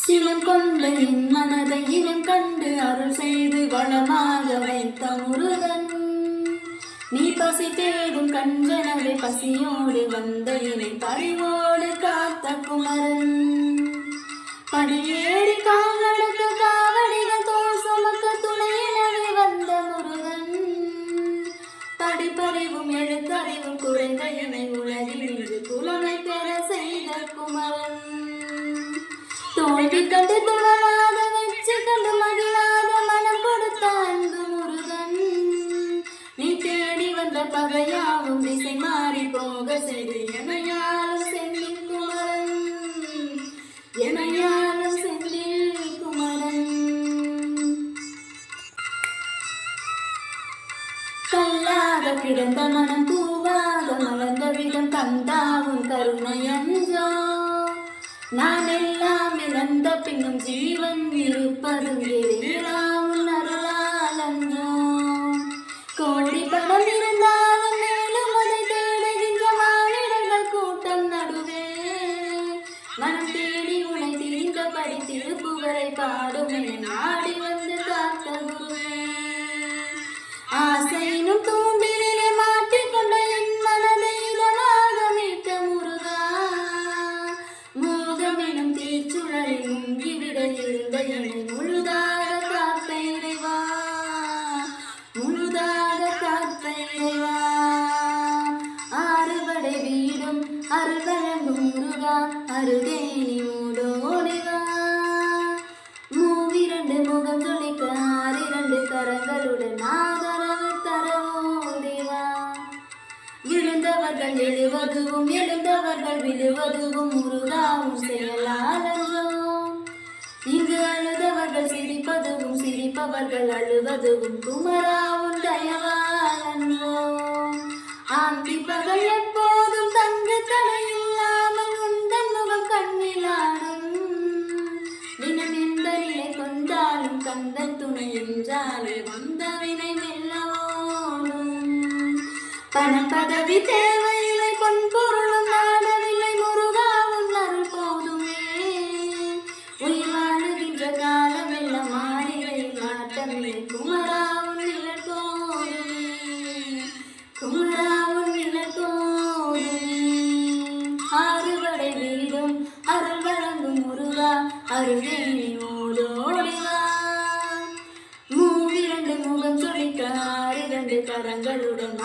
சினம் கொண்ட என் மனதை இனம் கண்டு அருள் செய்து வளமாக வைத்த முருகன். நீ பசி தேடும் கஞ்சனவை பசியோடு வந்த இணை பறிவோடு காத்த குமரன். படியேறி கால் நடக்க காவடிகள் தோல் சுமக்க துணையினவே வந்த முருகன். படிப்பறிவும் எழுத்தறிவும் குறைந்த இணை உலகில் இன்று புலமை பெற செய்த குமரன். தோல்வி கண்டு துணராத வெற்றி கண்டு மகிழாத மனம் கொடுத்த அன்பு முருகன். நீ தேடி வந்த பகையாவும் திசை மாறி போக செய்து எமையாலும் செந்தில் குமரன். எமையாலும் செந்தில் குமரன். கல்லாத கிடந்த மனம் பூவாக மலர்ந்த விதம் கந்தாவும் கருணையஞ்சோ. நான் எல்லாம் இழந்த பின்னும் ஜீவன் இருப்பதும் எல்லாம் அருளாலன்றோ. கோடி பணம் இருந்தாலும் மேலும் அதை தேடுகின்ற மாநிலங்கள் கூட்டம் நடுவே மனம் தேடி உனை தீர்ந்தபடி திருப்புகழை பாடும் என நாடி வந்து காத்த குருவே. ஆசையினும் தூண்டிலே மாட்டிக்கொண்ட என் மனதை இதமாக மீட்ட முருகா. மோகமெனும் தீச்சுழலில் முங்கிவிட இருந்த என்னை முழுதாக காத்த இறைவா. முழுதாக காத்த இறைவா. ஆறுபடை வீடும் அருள் வழங்கும் முருகா. அருகேணி மூடோடிவா. மூவிரண்டு முகம் ஜொலிக்க ஆறிரண்டு கரங்களுடன் ஆதரவு தரவோடிவா. விழுந்தவர்கள் எழுவதுவும் எழுந்தவர்கள் விழுவதுவும் முருகாவும் செயலாலன்றோ. இங்கு அழுதவர்கள் சிரிப்பதுவும் சிரிப்பவர்கள் அழுவதுவும் குமராவும் தயவாலன்றோ. ஆந்தி பகல் எப்போதும் தங்கு தடையில்லாமல் உந்தன் முகம் கண்ணிலாடும். தினம் எந்த நிலை கொண்டாலும் கந்தன் துணை என்றாலே வந்த வினை மெல்லவோடும். பணம் பதவி தேவையில்லை பொன் பொருளும் நாடவில்லை முருகா உன் அருள் போதுமே. உயிர் வாழுகின்ற காலம் எல்லாம் மாறிகையில் மாற்றமில்லை குமரா உன் நிழல் போதுமே. குமரா உன் நிழல் போதுமே. ஆறுபடை வீடும் அருள் வழங்கும் முருகா. அருகேணி மூடோடிவா. மூவிரண்டு முகம் சொலிக்க ஆறிரண்டு கரங்களுடன்